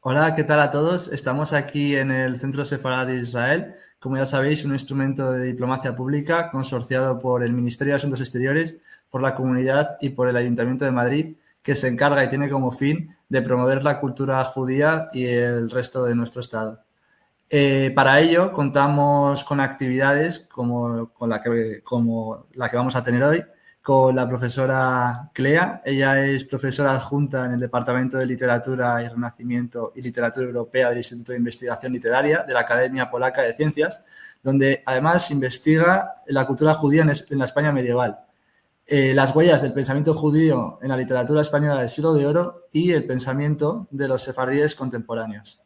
Hola, ¿qué tal a todos? Estamos aquí en el Centro Sefarad de Israel, como ya sabéis, un instrumento de diplomacia pública consorciado por el Ministerio de Asuntos Exteriores, por la Comunidad y por el Ayuntamiento de Madrid, que se encarga y tiene como fin de promover la cultura judía y el resto de nuestro Estado. Para ello contamos con actividades como la que vamos a tener hoy, con la profesora Clea. Ella es profesora adjunta en el Departamento de Literatura y Renacimiento y Literatura Europea del Instituto de Investigación Literaria de la Academia Polaca de Ciencias, donde además investiga la cultura judía en la España medieval, las huellas del pensamiento judío en la literatura española del Siglo de Oro y el pensamiento de los sefardíes contemporáneos.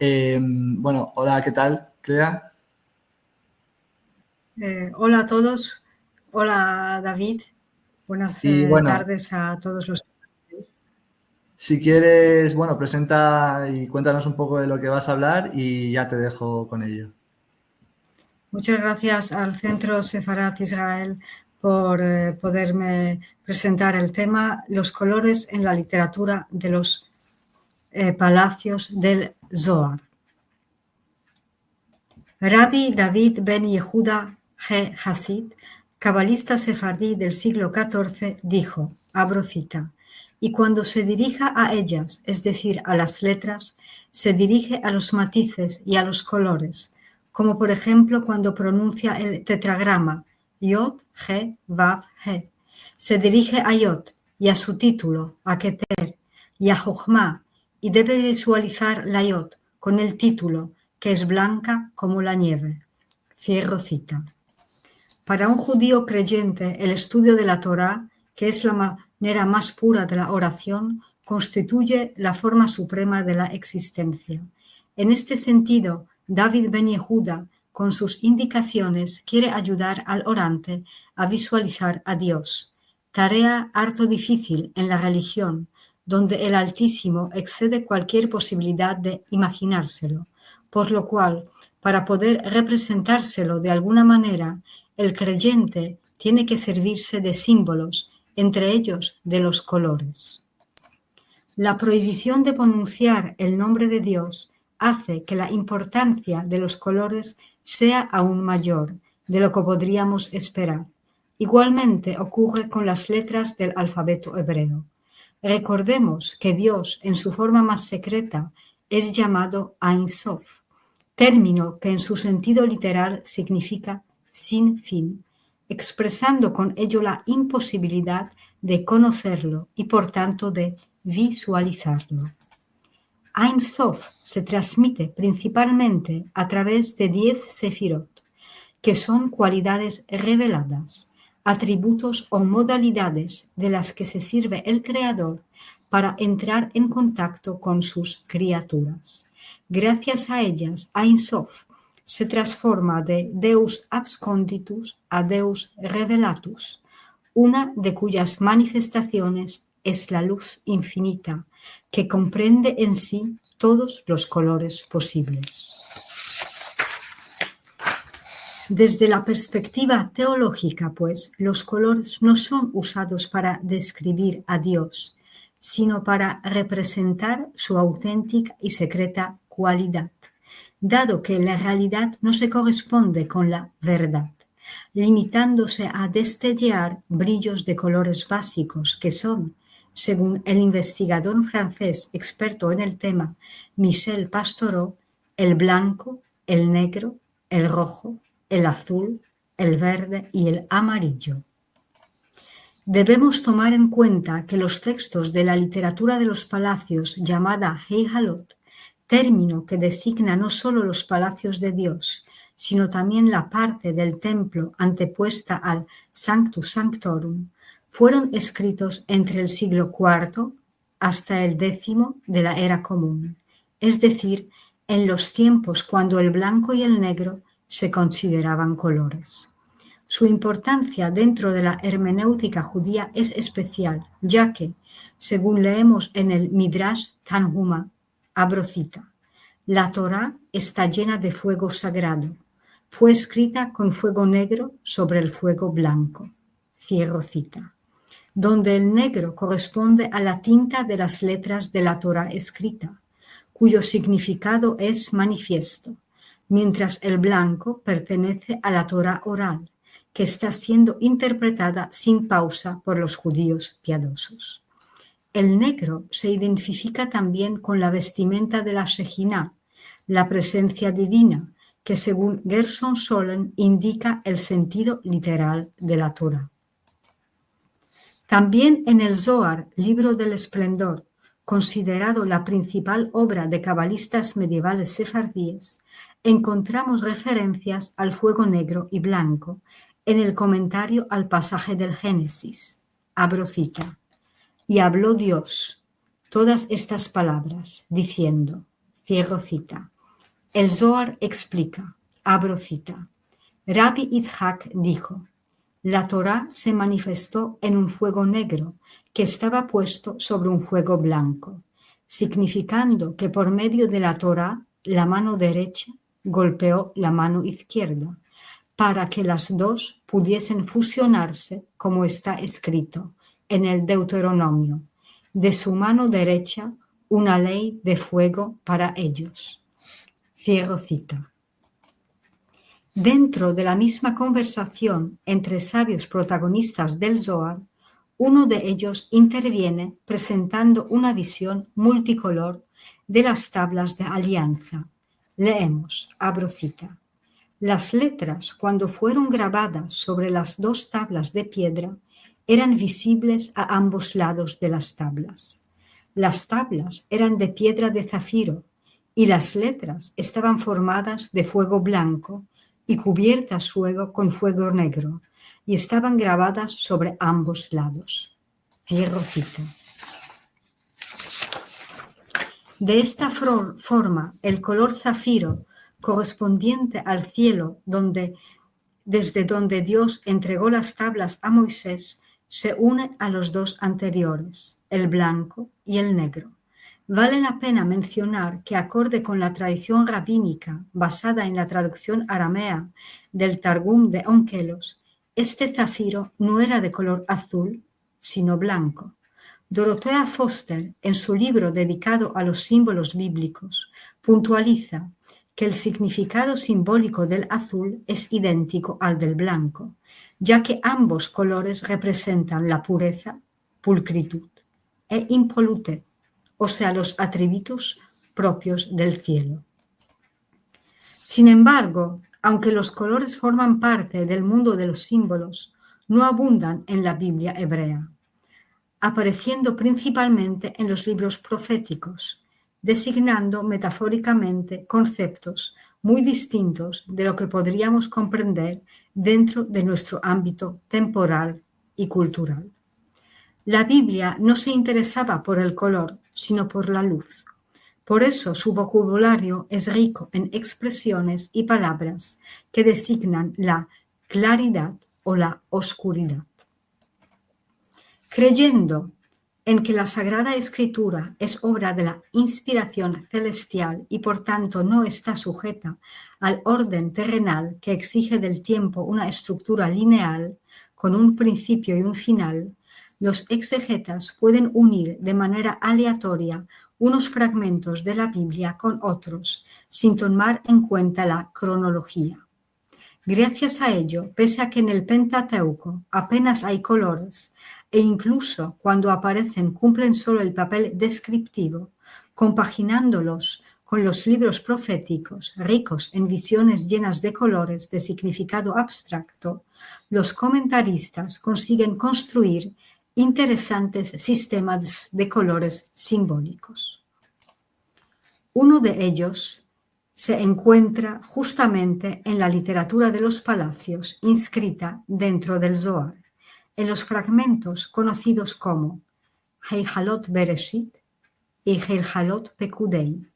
Bueno, hola, ¿qué tal, Clea? Hola a todos. Hola, David. Buenas tardes a todos los. Si quieres, bueno, presenta y cuéntanos un poco de lo que vas a hablar y ya te dejo con ello. Muchas gracias al Centro Sefarad Israel por poderme presentar el tema Los colores en la literatura de los palacios del Zohar. Rabbi David ben Yehuda Hasid, cabalista sefardí del siglo XIV, dijo, abro cita, y cuando se dirija a ellas, es decir, a las letras, se dirige a los matices y a los colores, como por ejemplo cuando pronuncia el tetragrama Yod, He, Vav, He. Se dirige a Yod y a su título, a Keter, y a Jochma, y debe visualizar la Yod con el título, que es blanca como la nieve. Cierro cita. Para un judío creyente, el estudio de la Torá, que es la manera más pura de la oración, constituye la forma suprema de la existencia. En este sentido, David ben Yehuda, con sus indicaciones, quiere ayudar al orante a visualizar a Dios, tarea harto difícil en la religión, donde el Altísimo excede cualquier posibilidad de imaginárselo, por lo cual, para poder representárselo de alguna manera, el creyente tiene que servirse de símbolos, entre ellos de los colores. La prohibición de pronunciar el nombre de Dios hace que la importancia de los colores sea aún mayor de lo que podríamos esperar. Igualmente ocurre con las letras del alfabeto hebreo. Recordemos que Dios, en su forma más secreta, es llamado Ein Sof, término que en su sentido literal significa sin fin, expresando con ello la imposibilidad de conocerlo y por tanto de visualizarlo. Ein Sof se transmite principalmente a través de 10 sefirot, que son cualidades reveladas, atributos o modalidades de las que se sirve el Creador para entrar en contacto con sus criaturas. Gracias a ellas, Ein Sof se transforma de Deus absconditus a Deus revelatus, una de cuyas manifestaciones es la luz infinita, que comprende en sí todos los colores posibles. Desde la perspectiva teológica, pues, los colores no son usados para describir a Dios, sino para representar su auténtica y secreta cualidad, dado que la realidad no se corresponde con la verdad, limitándose a destellear brillos de colores básicos que son, según el investigador francés experto en el tema Michel Pastoureau, el blanco, el negro, el rojo, el azul, el verde y el amarillo. Debemos tomar en cuenta que los textos de la literatura de los palacios llamada Heihalot, término que designa no solo los palacios de Dios, sino también la parte del templo antepuesta al Sanctus Sanctorum, fueron escritos entre el siglo IV hasta el X de la Era Común, es decir, en los tiempos cuando el blanco y el negro se consideraban colores. Su importancia dentro de la hermenéutica judía es especial, ya que, según leemos en el Midrash Tanhuma, abro cita, la Torá está llena de fuego sagrado. Fue escrita con fuego negro sobre el fuego blanco. Cierro cita. Donde el negro corresponde a la tinta de las letras de la Torá escrita, cuyo significado es manifiesto, mientras el blanco pertenece a la Torá oral, que está siendo interpretada sin pausa por los judíos piadosos. El negro se identifica también con la vestimenta de la Shejinah, la presencia divina, que según Gershon Solem indica el sentido literal de la Torá. También en el Zohar, libro del esplendor, considerado la principal obra de cabalistas medievales sefardíes, encontramos referencias al fuego negro y blanco en el comentario al pasaje del Génesis. Abro cita. Y habló Dios todas estas palabras, diciendo, cierro cita. El Zohar explica, abro cita. Rabbi Yitzhak dijo, la Torá se manifestó en un fuego negro que estaba puesto sobre un fuego blanco, significando que por medio de la Torá la mano derecha golpeó la mano izquierda, para que las dos pudiesen fusionarse como está escrito en el Deuteronomio, de su mano derecha una ley de fuego para ellos. Cierro cita. Dentro de la misma conversación entre sabios protagonistas del Zohar, uno de ellos interviene presentando una visión multicolor de las tablas de alianza. Leemos, abro cita. Las letras, cuando fueron grabadas sobre las dos tablas de piedra, eran visibles a ambos lados de las tablas. Las tablas eran de piedra de zafiro y las letras estaban formadas de fuego blanco y cubiertas con fuego negro, y estaban grabadas sobre ambos lados. Cierro cita. De esta forma, el color zafiro, correspondiente al cielo desde donde Dios entregó las tablas a Moisés, se une a los dos anteriores, el blanco y el negro. Vale la pena mencionar que, acorde con la tradición rabínica basada en la traducción aramea del Targum de Onkelos, este zafiro no era de color azul, sino blanco. Dorothea Foster, en su libro dedicado a los símbolos bíblicos, puntualiza que el significado simbólico del azul es idéntico al del blanco, ya que ambos colores representan la pureza, pulcritud e impolutez, o sea, los atributos propios del cielo. Sin embargo, aunque los colores forman parte del mundo de los símbolos, no abundan en la Biblia hebrea, apareciendo principalmente en los libros proféticos, designando metafóricamente conceptos muy distintos de lo que podríamos comprender dentro de nuestro ámbito temporal y cultural. La Biblia no se interesaba por el color, sino por la luz. Por eso su vocabulario es rico en expresiones y palabras que designan la claridad o la oscuridad. Creyendo en que la Sagrada Escritura es obra de la inspiración celestial y por tanto no está sujeta al orden terrenal que exige del tiempo una estructura lineal con un principio y un final, los exegetas pueden unir de manera aleatoria unos fragmentos de la Biblia con otros, sin tomar en cuenta la cronología. Gracias a ello, pese a que en el Pentateuco apenas hay colores, e incluso cuando aparecen cumplen solo el papel descriptivo, compaginándolos con los libros proféticos, ricos en visiones llenas de colores de significado abstracto, los comentaristas consiguen construir interesantes sistemas de colores simbólicos. Uno de ellos se encuentra justamente en la literatura de los palacios inscrita dentro del Zohar, en los fragmentos conocidos como Heijalot Bereshit y Heijalot Pekudei,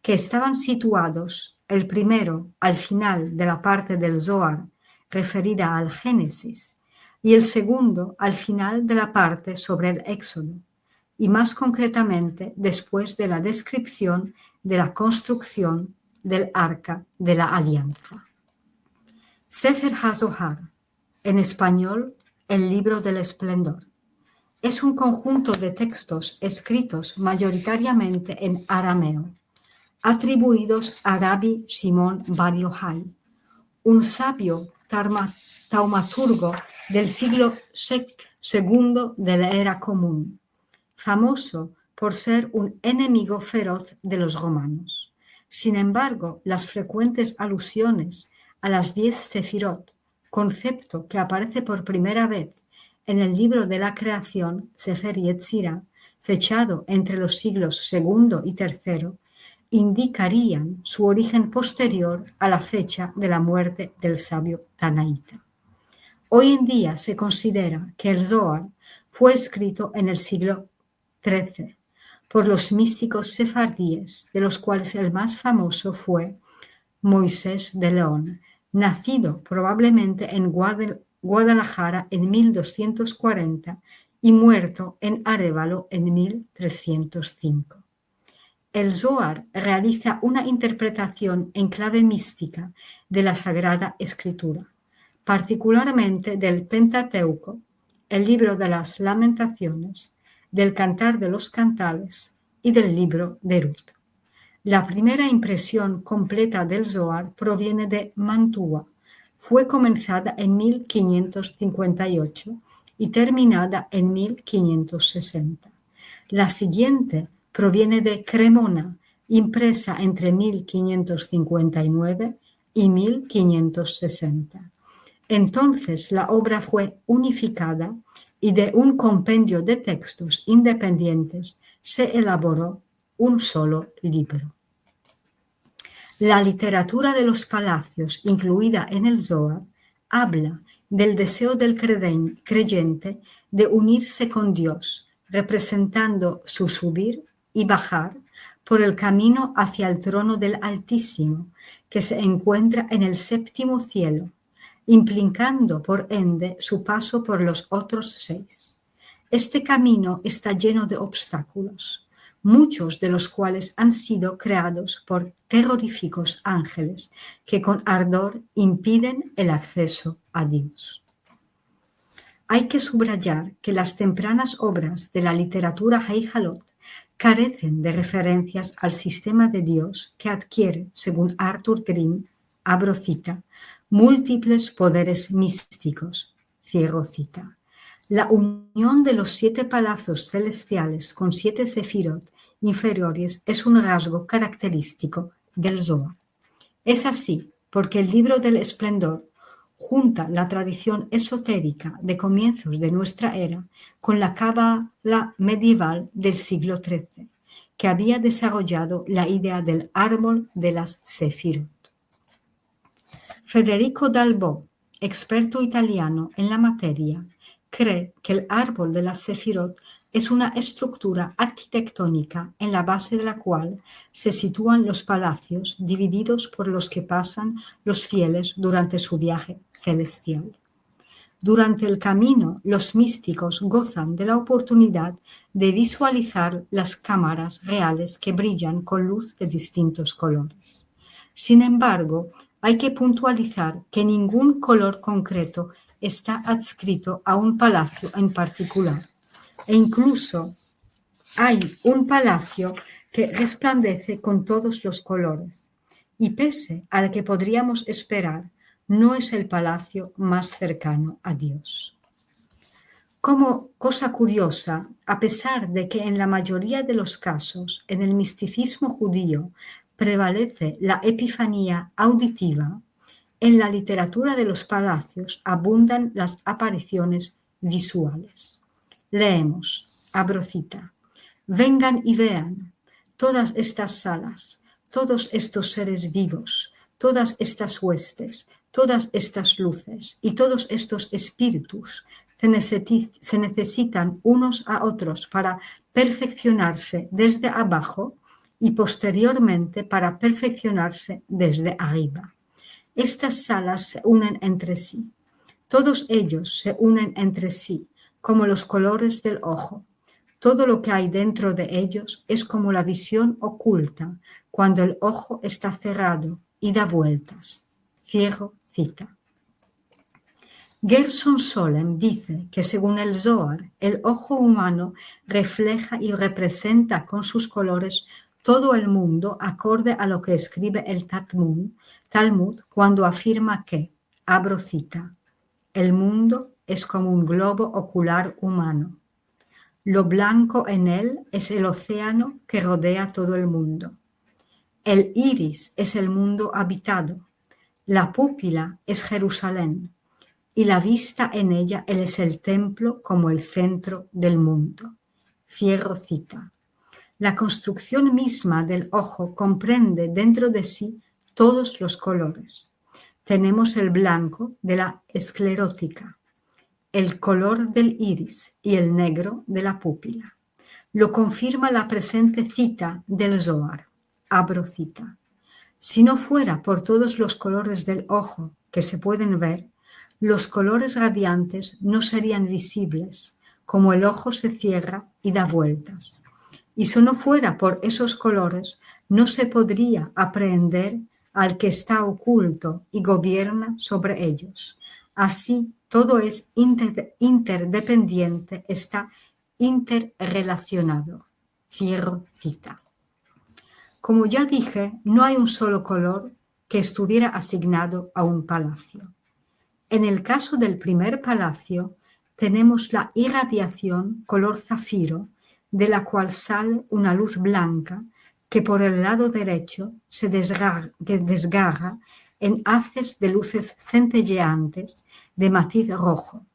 que estaban situados el primero al final de la parte del Zohar referida al Génesis, y el segundo al final de la parte sobre el Éxodo, y más concretamente después de la descripción de la construcción del Arca de la Alianza. Sefer HaZohar, en español, el Libro del Esplendor, es un conjunto de textos escritos mayoritariamente en arameo, atribuidos a Rabbi Shimon Bar Yochai, un sabio taumaturgo del siglo II de la era común, famoso por ser un enemigo feroz de los romanos. Sin embargo, las frecuentes alusiones a las 10 sefirot, concepto que aparece por primera vez en el libro de la creación, Sefer Yetzirah, fechado entre los siglos II y III, indicarían su origen posterior a la fecha de la muerte del sabio tanaíta. Hoy en día se considera que el Zohar fue escrito en el siglo XIII por los místicos sefardíes, de los cuales el más famoso fue Moisés de León, nacido probablemente en Guadalajara en 1240 y muerto en Arévalo en 1305. El Zohar realiza una interpretación en clave mística de la Sagrada Escritura, particularmente del Pentateuco, el libro de las Lamentaciones, del Cantar de los Cantares y del libro de Ruth. La primera impresión completa del Zohar proviene de Mantua. Fue comenzada en 1558 y terminada en 1560. La siguiente proviene de Cremona, impresa entre 1559 y 1560. Entonces la obra fue unificada y de un compendio de textos independientes se elaboró un solo libro. La literatura de los palacios, incluida en el Zohar, habla del deseo del creyente de unirse con Dios, representando su subir y bajar por el camino hacia el trono del Altísimo, que se encuentra en el séptimo cielo, implicando por ende su paso por los otros 6. Este camino está lleno de obstáculos, muchos de los cuales han sido creados por terroríficos ángeles que con ardor impiden el acceso a Dios. Hay que subrayar que las tempranas obras de la literatura Heijalot carecen de referencias al sistema de Dios que adquiere, según Arthur Green, abro cita, múltiples poderes místicos, cierro cita. La unión de los 7 palacios celestiales con 7 sefirot inferiores es un rasgo característico del Zohar. Es así porque el libro del esplendor junta la tradición esotérica de comienzos de nuestra era con la cábala medieval del siglo XIII, que había desarrollado la idea del árbol de las sefirot. Federico Dalbò, experto italiano en la materia, cree que el árbol de las sefirot es una estructura arquitectónica en la base de la cual se sitúan los palacios divididos por los que pasan los fieles durante su viaje celestial. Durante el camino, los místicos gozan de la oportunidad de visualizar las cámaras reales que brillan con luz de distintos colores. Sin embargo, hay que puntualizar que ningún color concreto está adscrito a un palacio en particular, e incluso hay un palacio que resplandece con todos los colores, y pese al que podríamos esperar, no es el palacio más cercano a Dios. Como cosa curiosa, a pesar de que en la mayoría de los casos en el misticismo judío prevalece la epifanía auditiva, en la literatura de los palacios abundan las apariciones visuales. Leemos, abro cita, vengan y vean todas estas salas, todos estos seres vivos, todas estas huestes, todas estas luces y todos estos espíritus se necesitan unos a otros para perfeccionarse desde abajo y posteriormente para perfeccionarse desde arriba. Estas salas se unen entre sí. Todos ellos se unen entre sí, como los colores del ojo. Todo lo que hay dentro de ellos es como la visión oculta, cuando el ojo está cerrado y da vueltas. Cierro cita. Gerson Solem dice que según el Zohar, el ojo humano refleja y representa con sus colores todo el mundo acorde a lo que escribe el Talmud cuando afirma que, abro cita, el mundo es como un globo ocular humano. Lo blanco en él es el océano que rodea todo el mundo. El iris es el mundo habitado. La pupila es Jerusalén. Y la vista en ella él es el templo como el centro del mundo. Cierro cita. La construcción misma del ojo comprende dentro de sí todos los colores. Tenemos el blanco de la esclerótica, el color del iris y el negro de la pupila. Lo confirma la presente cita del Zohar. Abro cita. Si no fuera por todos los colores del ojo que se pueden ver, los colores radiantes no serían visibles, como el ojo se cierra y da vueltas. Y si no fuera por esos colores, no se podría aprehender al que está oculto y gobierna sobre ellos. Así, todo es interdependiente, está interrelacionado. Cierro cita. Como ya dije, no hay un solo color que estuviera asignado a un palacio. En el caso del primer palacio, tenemos la irradiación color zafiro, de la cual sale una luz blanca que por el lado derecho se desgarra en haces de luces centelleantes de matiz rojo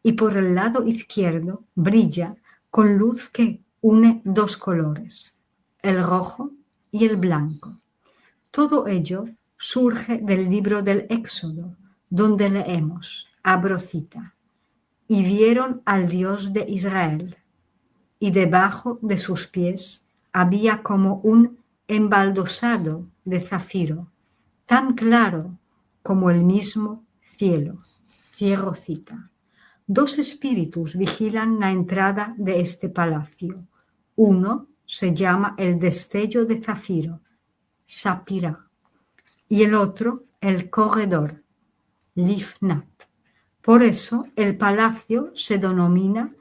y por el lado izquierdo brilla con luz que une dos colores, el rojo y el blanco. Todo ello surge del libro del Éxodo, donde leemos, abro cita, y vieron al Dios de Israel, y debajo de sus pies había como un embaldosado de zafiro, tan claro como el mismo cielo. Cierro cita. Dos espíritus vigilan la entrada de este palacio. Uno se llama el destello de zafiro, Sapira, y el otro el corredor, Lifnat. Por eso el palacio se denomina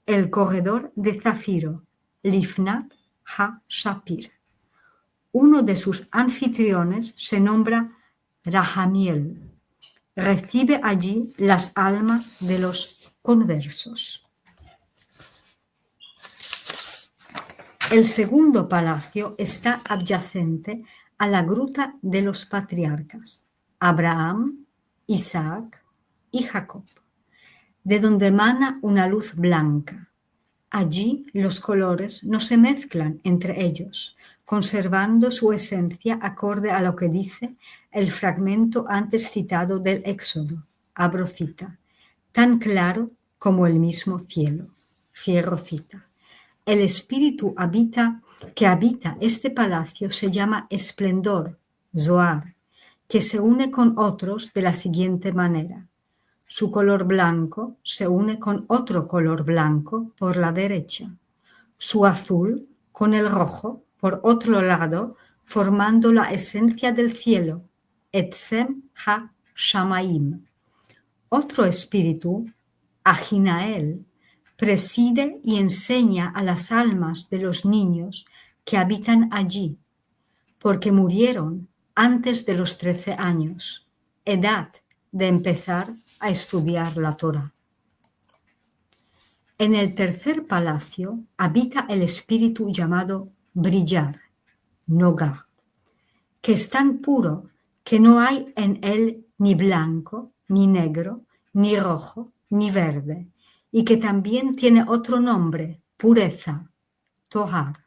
el corredor de zafiro, Lifnat ha-Shapir. Uno de sus anfitriones se nombra Rahamiel. Recibe allí las almas de los conversos. El segundo palacio está adyacente a la gruta de los patriarcas, Abraham, Isaac y Jacob, de donde emana una luz blanca. Allí los colores no se mezclan entre ellos, conservando su esencia acorde a lo que dice el fragmento antes citado del Éxodo, abro cita, tan claro como el mismo cielo, cierro cita. El espíritu que habita este palacio se llama esplendor, Zohar, que se une con otros de la siguiente manera. Su color blanco se une con otro color blanco por la derecha, su azul con el rojo por otro lado, formando la esencia del cielo, Etzem ha-Shamaim. Otro espíritu, Ajinael, preside y enseña a las almas de los niños que habitan allí, porque murieron antes de los 13 años, edad de empezar a estudiar la Torá. En el tercer palacio habita el espíritu llamado brillar, Nogah, que es tan puro que no hay en él ni blanco, ni negro, ni rojo, ni verde, y que también tiene otro nombre, pureza, Tohar.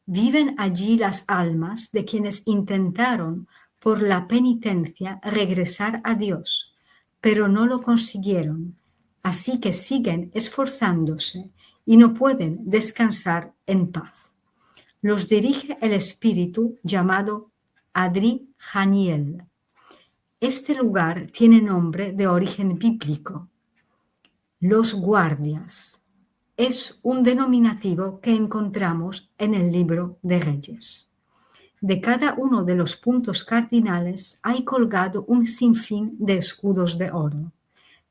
Viven allí las almas de quienes intentaron por la penitencia regresar a Dios, pero no lo consiguieron, así que siguen esforzándose y no pueden descansar en paz. Los dirige el espíritu llamado Adri Haniel. Este lugar tiene nombre de origen bíblico. Los guardias es un denominativo que encontramos en el libro de Reyes. De cada uno de los puntos cardinales hay colgado un sinfín de escudos de oro.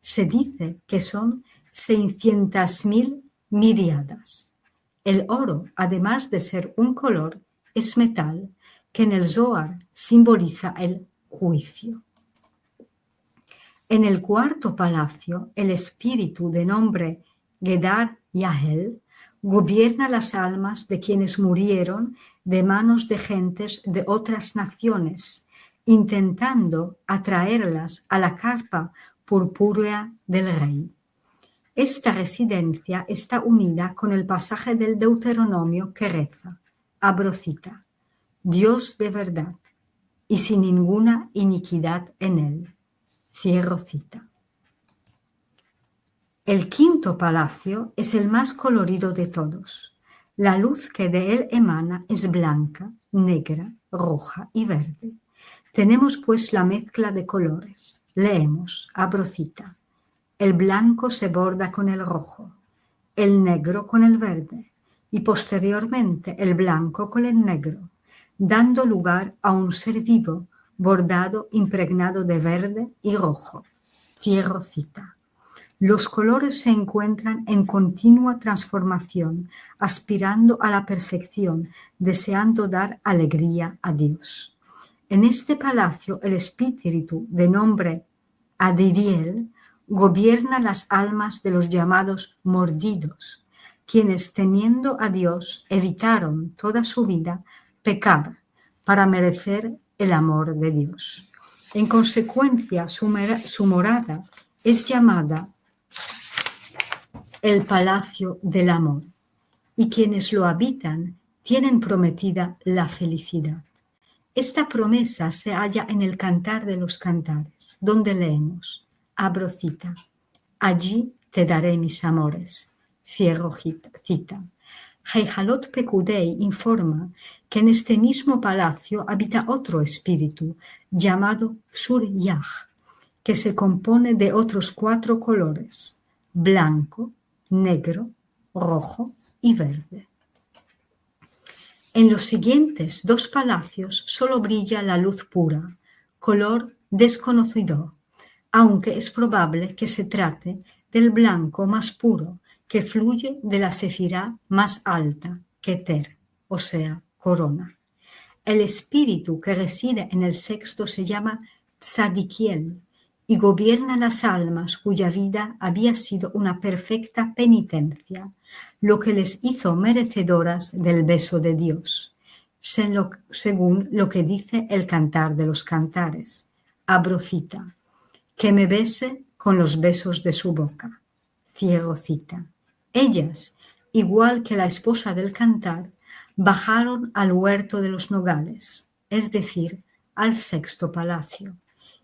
Se dice que son 600.000 miríadas. El oro, además de ser un color, es metal que en el Zohar simboliza el juicio. En el cuarto palacio, el espíritu de nombre Gedar Yahel gobierna las almas de quienes murieron de manos de gentes de otras naciones, intentando atraerlas a la carpa purpúrea del rey. Esta residencia está unida con el pasaje del Deuteronomio que reza, abro cita, Dios de verdad y sin ninguna iniquidad en él. Cierro cita. El quinto palacio es el más colorido de todos. La luz que de él emana es blanca, negra, roja y verde. Tenemos pues la mezcla de colores. Leemos, abro cita. El blanco se borda con el rojo, el negro con el verde y posteriormente el blanco con el negro, dando lugar a un ser vivo bordado impregnado de verde y rojo. Cierro cita. Los colores se encuentran en continua transformación, aspirando a la perfección, deseando dar alegría a Dios. En este palacio el espíritu de nombre Adiriel gobierna las almas de los llamados mordidos, quienes teniendo a Dios evitaron toda su vida pecar para merecer el amor de Dios. En consecuencia, su morada es llamada el Palacio del Amor, y quienes lo habitan tienen prometida la felicidad. Esta promesa se halla en el Cantar de los Cantares, donde leemos, abro cita, allí te daré mis amores, cierro cita. Heijalot Pekudei informa que en este mismo palacio habita otro espíritu llamado Sur-Yah, que se compone de otros 4 colores, blanco, negro, rojo y verde. En los siguientes 2 palacios solo brilla la luz pura, color desconocido, aunque es probable que se trate del blanco más puro que fluye de la sefirá más alta, Keter, o sea, corona. El espíritu que reside en el sexto se llama Tzadikiel y gobierna las almas cuya vida había sido una perfecta penitencia, lo que les hizo merecedoras del beso de Dios, según lo que dice el Cantar de los Cantares. Abro cita, que me bese con los besos de su boca. Cierro cita. Ellas, igual que la esposa del Cantar, bajaron al huerto de los nogales, es decir, al sexto palacio,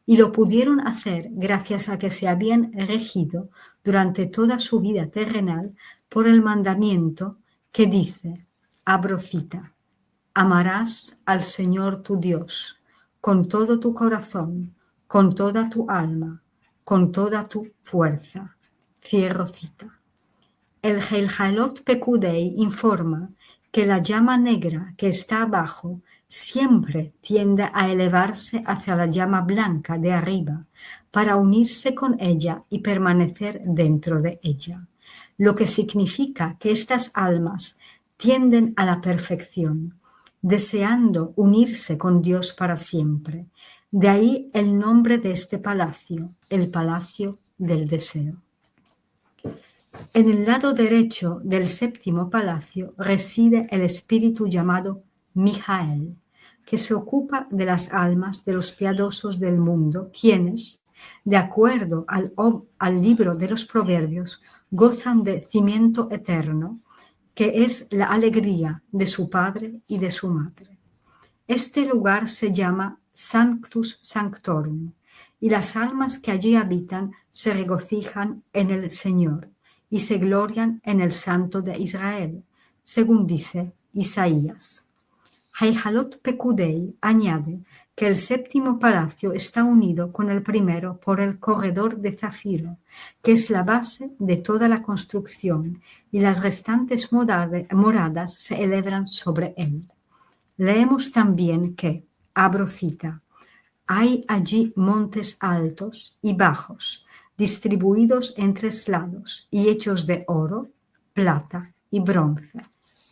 y lo pudieron hacer gracias a que se habían regido durante toda su vida terrenal por el mandamiento que dice, abro cita, amarás al Señor tu Dios con todo tu corazón, con toda tu alma, con toda tu fuerza. Cierro cita. El Heijalot Pekudei informa que la llama negra que está abajo siempre tiende a elevarse hacia la llama blanca de arriba para unirse con ella y permanecer dentro de ella, lo que significa que estas almas tienden a la perfección, deseando unirse con Dios para siempre. De ahí el nombre de este palacio, el Palacio del Deseo. En el lado derecho del séptimo palacio reside el espíritu llamado Mijael, que se ocupa de las almas de los piadosos del mundo, quienes, de acuerdo al libro de los Proverbios, gozan de cimiento eterno, que es la alegría de su padre y de su madre. Este lugar se llama Sanctus Sanctorum, y las almas que allí habitan se regocijan en el Señor y se glorian en el Santo de Israel, según dice Isaías. Heihalot Pekudei añade que el séptimo palacio está unido con el primero por el corredor de zafiro, que es la base de toda la construcción, y las restantes moradas se elevan sobre él. Leemos también que, abro cita, hay allí montes altos y bajos, distribuidos en 3 lados y hechos de oro, plata y bronce.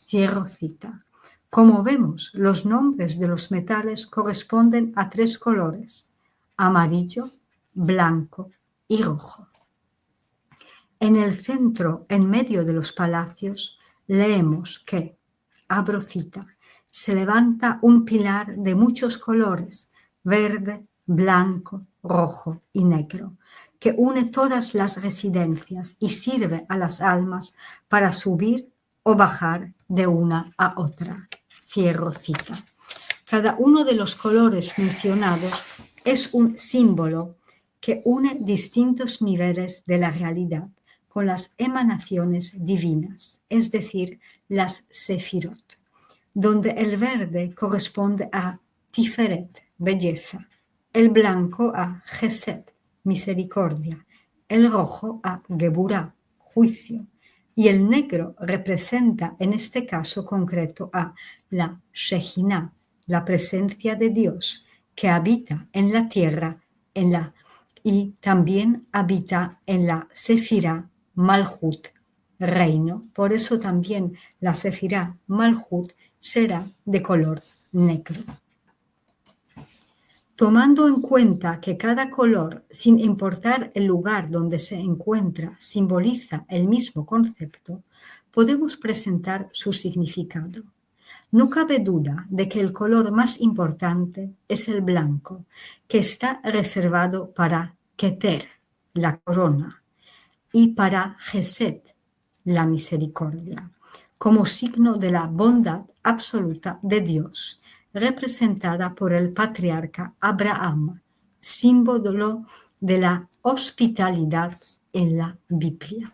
Cierro cita. Como vemos, los nombres de los metales corresponden a 3 colores: amarillo, blanco y rojo. En el centro, en medio de los palacios, leemos que, abro cita, se levanta un pilar de muchos colores, verde, blanco, rojo y negro, que une todas las residencias y sirve a las almas para subir o bajar de una a otra. Cierro cita. Cada uno de los colores mencionados es un símbolo que une distintos niveles de la realidad con las emanaciones divinas, es decir, las sefirot, donde el verde corresponde a Tiferet, belleza, el blanco a Gesed, misericordia, el rojo a Geburah, juicio, y el negro representa en este caso concreto a la Shejinah, la presencia de Dios que habita en la tierra y también habita en la Sefirá Malhut, reino. Por eso también la Sefirá Malhut será de color negro. Tomando en cuenta que cada color, sin importar el lugar donde se encuentra, simboliza el mismo concepto, podemos presentar su significado. No cabe duda de que el color más importante es el blanco, que está reservado para Keter, la corona, y para Gesed, la misericordia, como signo de la bondad absoluta de Dios, representada por el patriarca Abraham, símbolo de la hospitalidad en la Biblia.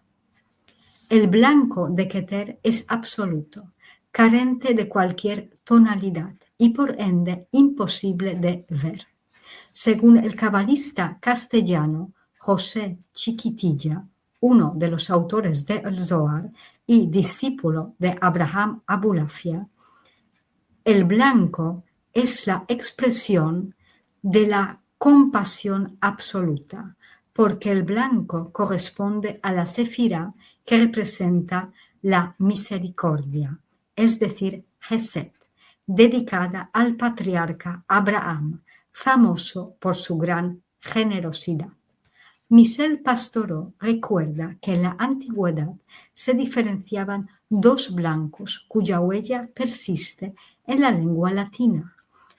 El blanco de Keter es absoluto, carente de cualquier tonalidad y por ende imposible de ver. Según el cabalista castellano José Chiquitilla, uno de los autores del Zohar y discípulo de Abraham Abulafia, el blanco es la expresión de la compasión absoluta, porque el blanco corresponde a la sefirá que representa la misericordia, es decir, Gesed, dedicada al patriarca Abraham, famoso por su gran generosidad. Michel Pastoureau recuerda que en la antigüedad se diferenciaban 2 blancos cuya huella persiste en la lengua latina,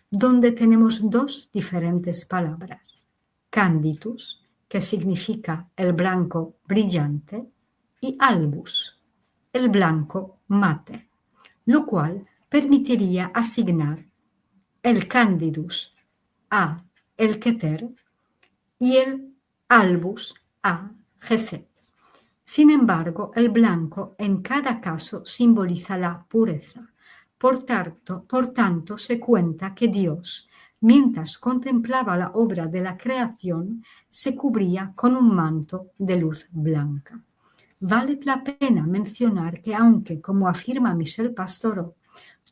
donde tenemos 2 diferentes palabras: candidus, que significa el blanco brillante, y albus, el blanco mate, lo cual permitiría asignar el candidus a el Keter y el albus a Gesed. Sin embargo, el blanco en cada caso simboliza la pureza. Por tanto, se cuenta que Dios, mientras contemplaba la obra de la creación, se cubría con un manto de luz blanca. Vale la pena mencionar que aunque, como afirma Michel Pastoureau,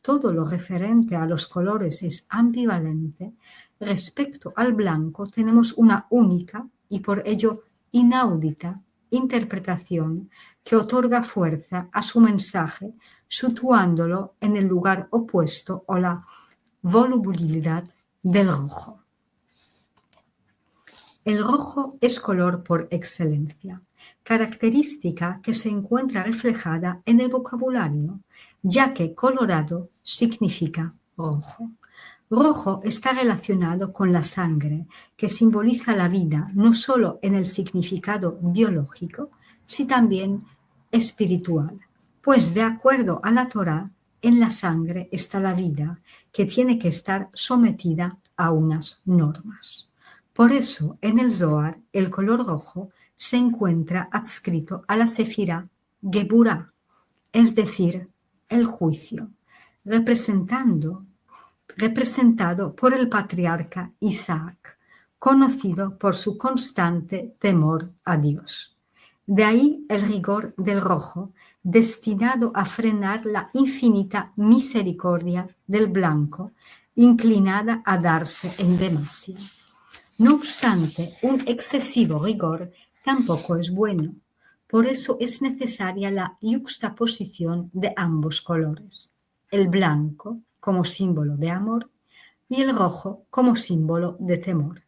todo lo referente a los colores es ambivalente, respecto al blanco tenemos una única y por ello inaudita interpretación que otorga fuerza a su mensaje, situándolo en el lugar opuesto a la volubilidad del rojo. El rojo es color por excelencia, característica que se encuentra reflejada en el vocabulario, ya que colorado significa rojo. Rojo está relacionado con la sangre, que simboliza la vida no solo en el significado biológico, sino también espiritual, pues de acuerdo a la Torá, en la sangre está la vida, que tiene que estar sometida a unas normas. Por eso, en el Zohar, el color rojo se encuentra adscrito a la sefirá Geburah, es decir, el juicio, representando representado por el patriarca Isaac, conocido por su constante temor a Dios. De ahí el rigor del rojo, destinado a frenar la infinita misericordia del blanco, inclinada a darse en demasía. No obstante, un excesivo rigor tampoco es bueno. Por eso es necesaria la yuxtaposición de ambos colores, el blanco como símbolo de amor y el rojo como símbolo de temor,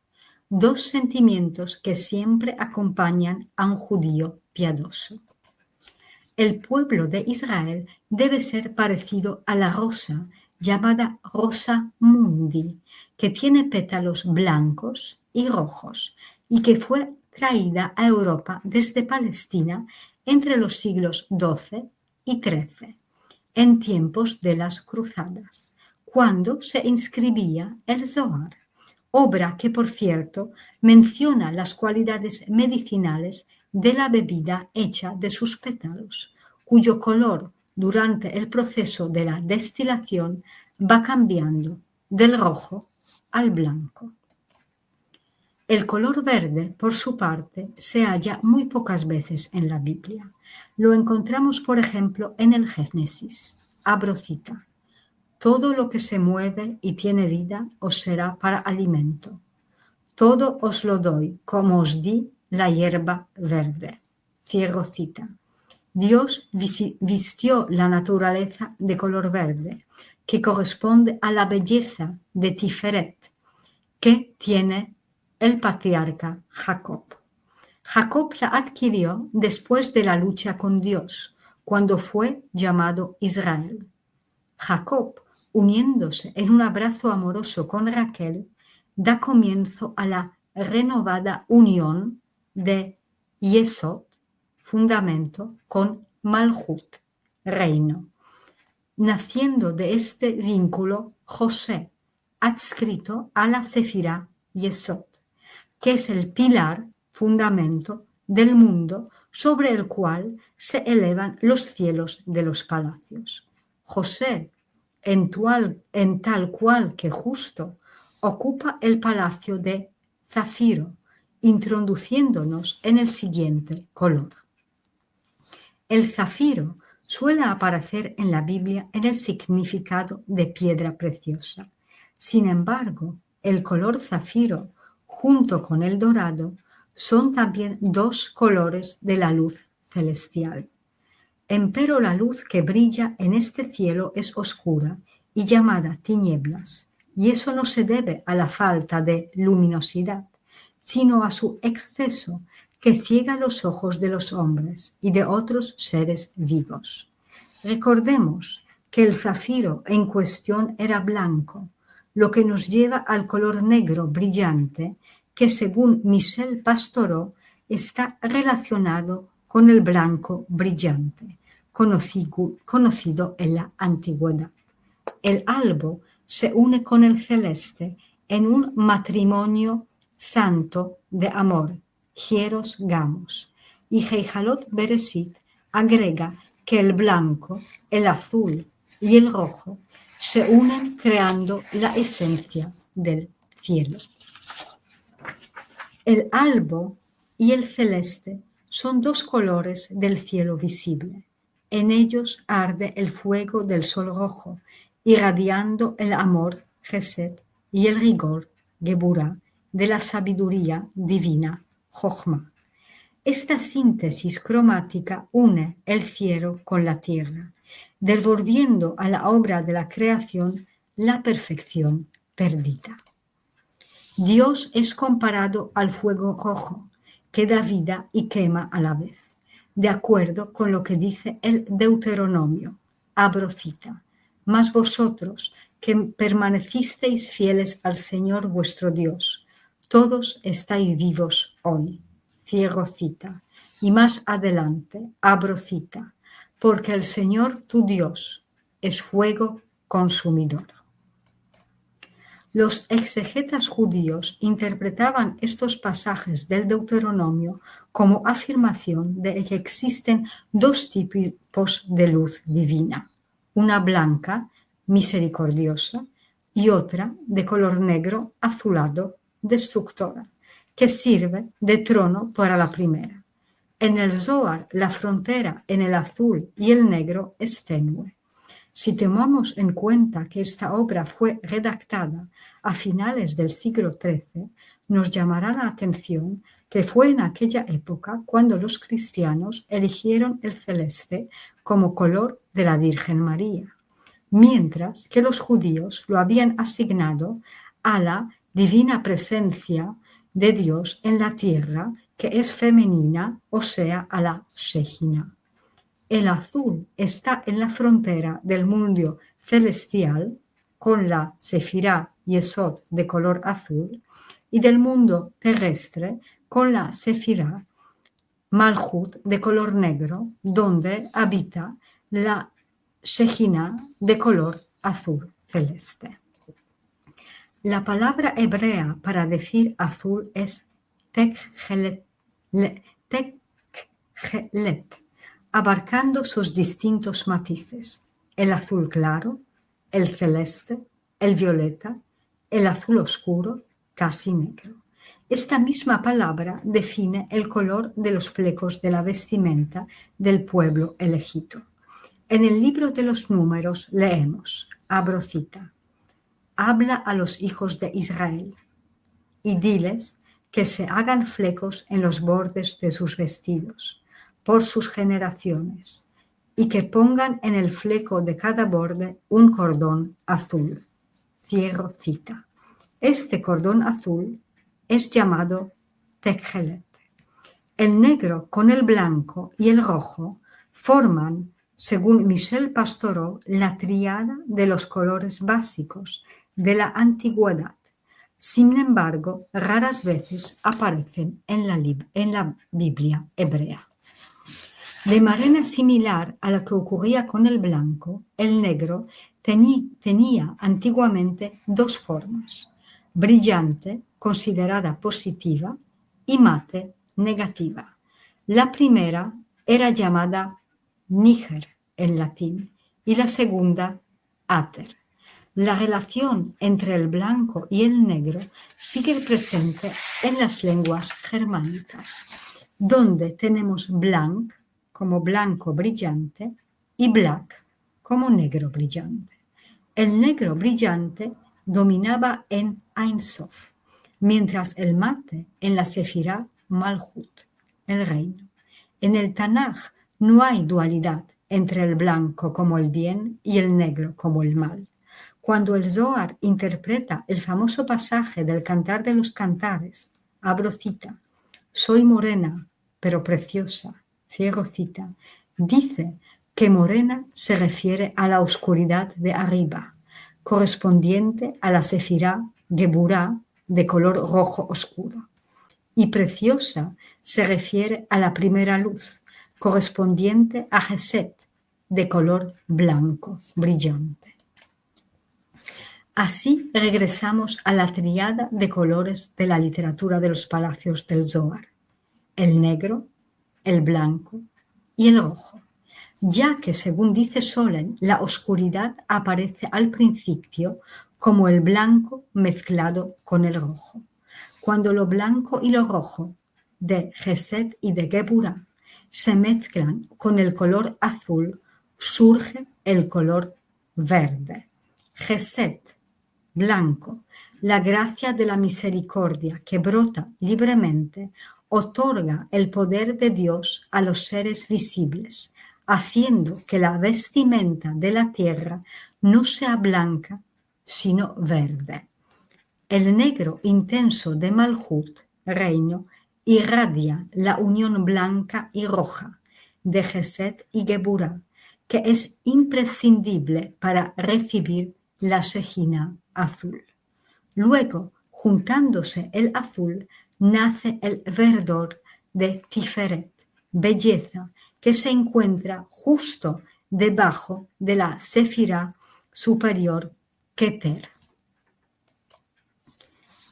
dos sentimientos que siempre acompañan a un judío piadoso. El pueblo de Israel debe ser parecido a la rosa llamada rosa mundi, que tiene pétalos blancos y rojos y que fue traída a Europa desde Palestina entre los siglos XII y XIII, en tiempos de las cruzadas, cuando se inscribía el Zohar, obra que, por cierto, menciona las cualidades medicinales de la bebida hecha de sus pétalos, cuyo color durante el proceso de la destilación va cambiando del rojo al blanco. El color verde, por su parte, se halla muy pocas veces en la Biblia. Lo encontramos, por ejemplo, en el Génesis. Abro cita. Todo lo que se mueve y tiene vida os será para alimento. Todo os lo doy, como os di la hierba verde. Cierro cita. Dios vistió la naturaleza de color verde, que corresponde a la belleza de Tiferet, que tiene el patriarca Jacob. Jacob la adquirió después de la lucha con Dios, cuando fue llamado Israel. Jacob, uniéndose en un abrazo amoroso con Raquel, da comienzo a la renovada unión de Yesod, fundamento, con Malhut, reino, naciendo de este vínculo José, adscrito a la Sefirá Yesod, que es el pilar, fundamento del mundo sobre el cual se elevan los cielos de los palacios. José, en tal cual que justo, ocupa el palacio de Zafiro, introduciéndonos en el siguiente color. El zafiro suele aparecer en la Biblia en el significado de piedra preciosa. Sin embargo, el color zafiro, junto con el dorado, son también dos colores de la luz celestial. Empero la luz que brilla en este cielo es oscura y llamada tinieblas, y eso no se debe a la falta de luminosidad, sino a su exceso que ciega los ojos de los hombres y de otros seres vivos. Recordemos que el zafiro en cuestión era blanco, lo que nos lleva al color negro brillante que, según Michel Pastoureau, está relacionado con el blanco brillante, conocido en la antigüedad. El albo se une con el celeste en un matrimonio santo de amor, hieros gamos, y Heijalot Bereshit agrega que el blanco, el azul y el rojo se unen creando la esencia del cielo. El albo y el celeste son dos colores del cielo visible. En ellos arde el fuego del sol rojo, irradiando el amor, Gesed, y el rigor, Geburah, de la sabiduría divina, Jochma. Esta síntesis cromática une el cielo con la tierra, devolviendo a la obra de la creación la perfección perdida. Dios es comparado al fuego rojo, que da vida y quema a la vez, de acuerdo con lo que dice el Deuteronomio. Abro cita. Mas vosotros, que permanecisteis fieles al Señor vuestro Dios, todos estáis vivos hoy. Cierro cita. Y más adelante, abro cita, porque el Señor tu Dios es fuego consumidor. Los exegetas judíos interpretaban estos pasajes del Deuteronomio como afirmación de que existen dos tipos de luz divina, una blanca, misericordiosa, y otra de color negro azulado, destructora, que sirve de trono para la primera. En el Zohar, la frontera en el azul y el negro es tenue. Si tomamos en cuenta que esta obra fue redactada a finales del siglo XIII, nos llamará la atención que fue en aquella época cuando los cristianos eligieron el celeste como color de la Virgen María, mientras que los judíos lo habían asignado a la divina presencia de Dios en la tierra, que es femenina, o sea, a la Shejina. El azul está en la frontera del mundo celestial, con la Sefirá Yesod de color azul, y del mundo terrestre, con la Sefirá Malhut de color negro, donde habita la Shejina de color azul celeste. La palabra hebrea para decir azul es tekhelet, abarcando sus distintos matices: el azul claro, el celeste, el violeta, el azul oscuro, casi negro. Esta misma palabra define el color de los flecos de la vestimenta del pueblo elegido. En el libro de los Números leemos, abro cita: habla a los hijos de Israel y diles que se hagan flecos en los bordes de sus vestidos por sus generaciones, y que pongan en el fleco de cada borde un cordón azul. Cierro cita. Este cordón azul es llamado tekhelet. El negro con el blanco y el rojo forman, según Michel Pastoureau, la tríada de los colores básicos de la antigüedad. Sin embargo, raras veces aparecen en la Biblia hebrea. De manera similar a lo que ocurría con el blanco, el negro tenía antiguamente dos formas: brillante, considerada positiva, y mate, negativa. La primera era llamada níger en latín y la segunda áter. La relación entre el blanco y el negro sigue presente en las lenguas germánicas, donde tenemos blanc como blanco brillante y black como negro brillante. El negro brillante dominaba en Ein Sof, mientras el mate en la Sefirá Malhut, el reino. En el Tanaj no hay dualidad entre el blanco como el bien y el negro como el mal. Cuando el Zohar interpreta el famoso pasaje del Cantar de los Cantares, abro cita: soy morena, pero preciosa, cierro cita, dice que morena se refiere a la oscuridad de arriba, correspondiente a la Sefirá Geburá de color rojo oscuro, y preciosa se refiere a la primera luz, correspondiente a Geset de color blanco brillante. Así regresamos a la tríada de colores de la literatura de los palacios del Zohar: el negro, el blanco y el rojo, ya que, según dice Solem, la oscuridad aparece al principio como el blanco mezclado con el rojo. Cuando lo blanco y lo rojo de Geset y de Geburá se mezclan con el color azul, surge el color verde. Geset, blanco, la gracia de la misericordia que brota libremente, otorga el poder de Dios a los seres visibles, haciendo que la vestimenta de la tierra no sea blanca, sino verde. El negro intenso de Malhut, reino, irradia la unión blanca y roja de Geset y Geburá, que es imprescindible para recibir la Shejina azul. Luego, juntándose el azul, nace el verdor de Tiferet, belleza, que se encuentra justo debajo de la Sefirá superior Keter.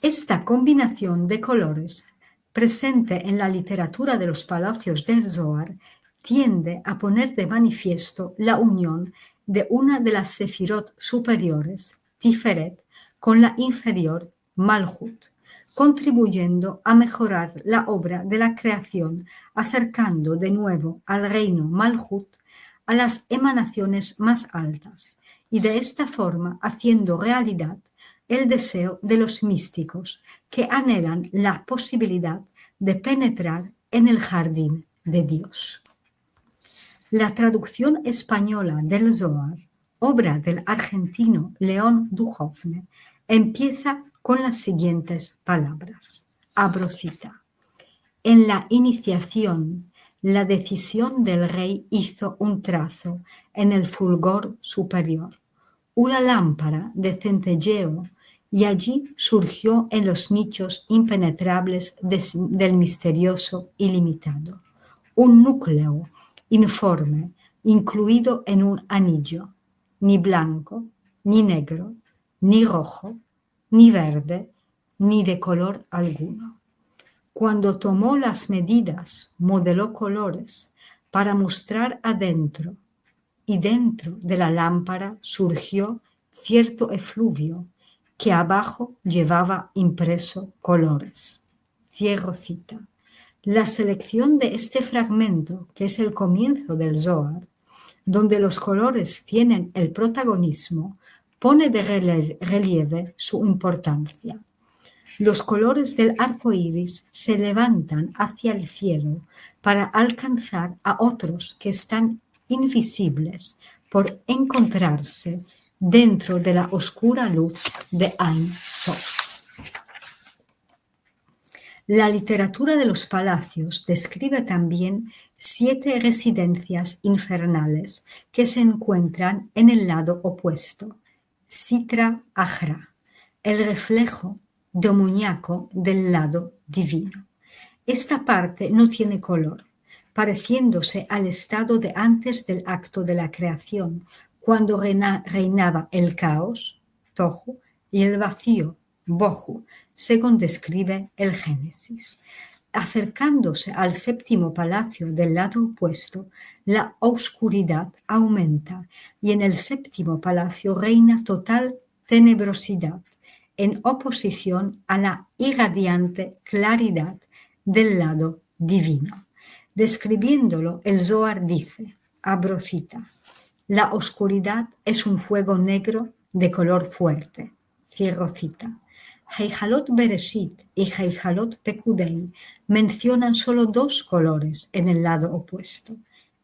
Esta combinación de colores, presente en la literatura de los palacios del Zohar, tiende a poner de manifiesto la unión de una de las Sefirot superiores, Tiferet con la inferior Malhut, contribuyendo a mejorar la obra de la creación, acercando de nuevo al reino Malhut a las emanaciones más altas y de esta forma haciendo realidad el deseo de los místicos que anhelan la posibilidad de penetrar en el jardín de Dios. La traducción española del Zohar, obra del argentino León Duhovne, empieza con las siguientes palabras. Abro cita. En la iniciación, la decisión del rey hizo un trazo en el fulgor superior, una lámpara de centelleo, y allí surgió en los nichos impenetrables del misterioso ilimitado, un núcleo informe, incluido en un anillo, ni blanco, ni negro, ni rojo, ni verde, ni de color alguno. Cuando tomó las medidas, modeló colores para mostrar adentro, y dentro de la lámpara surgió cierto efluvio que abajo llevaba impreso colores. Cierro cita. La selección de este fragmento, que es el comienzo del Zohar, donde los colores tienen el protagonismo, pone de relieve su importancia. Los colores del arco iris se levantan hacia el cielo para alcanzar a otros que están invisibles por encontrarse dentro de la oscura luz de Ein Sof. La literatura de los palacios describe también 7 residencias infernales que se encuentran en el lado opuesto, Sitra Achra, el reflejo demoníaco del lado divino. Esta parte no tiene color, pareciéndose al estado de antes del acto de la creación, cuando reinaba el caos, Tohu, y el vacío, Bohu, según describe el Génesis. Acercándose al séptimo palacio del lado opuesto, la oscuridad aumenta y en el séptimo palacio reina total tenebrosidad, en oposición a la irradiante claridad del lado divino. Describiéndolo, el Zohar dice, abro cita, la oscuridad es un fuego negro de color fuerte, cierro cita. Heijalot Bereshit y Heijalot Pekudei mencionan solo 2 colores en el lado opuesto,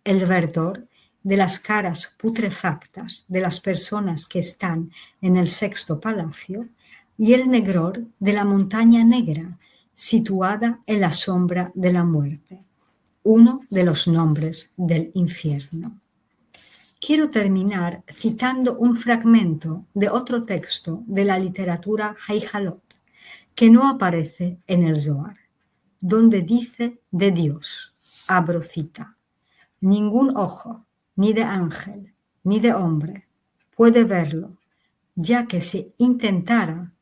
el verdor de las caras putrefactas de las personas que están en el sexto palacio y el negror de la montaña negra, situada en la sombra de la muerte, uno de los nombres del infierno. Quiero terminar citando un fragmento de otro texto de la literatura Heijalot, que no aparece en el Zohar, donde dice de Dios, abro cita, ningún ojo, ni de ángel, ni de hombre, puede verlo, ya que si intentara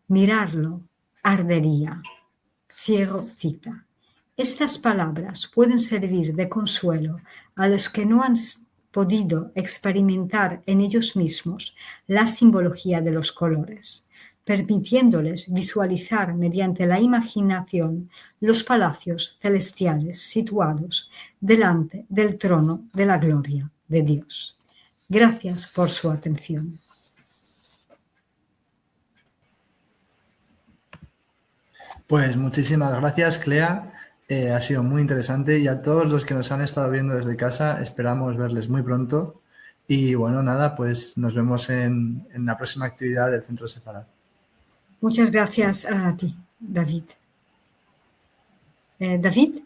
mirarlo, ardería. Cierro cita. Estas palabras pueden servir de consuelo a los que no han podido experimentar en ellos mismos la simbología de los colores, permitiéndoles visualizar mediante la imaginación los palacios celestiales situados delante del trono de la gloria de Dios. Gracias por su atención. Pues muchísimas gracias, Clea. Ha sido muy interesante y a todos los que nos han estado viendo desde casa esperamos verles muy pronto. Y bueno, nada, pues nos vemos en la próxima actividad del Centro Sefarad. Muchas gracias a ti, David. David.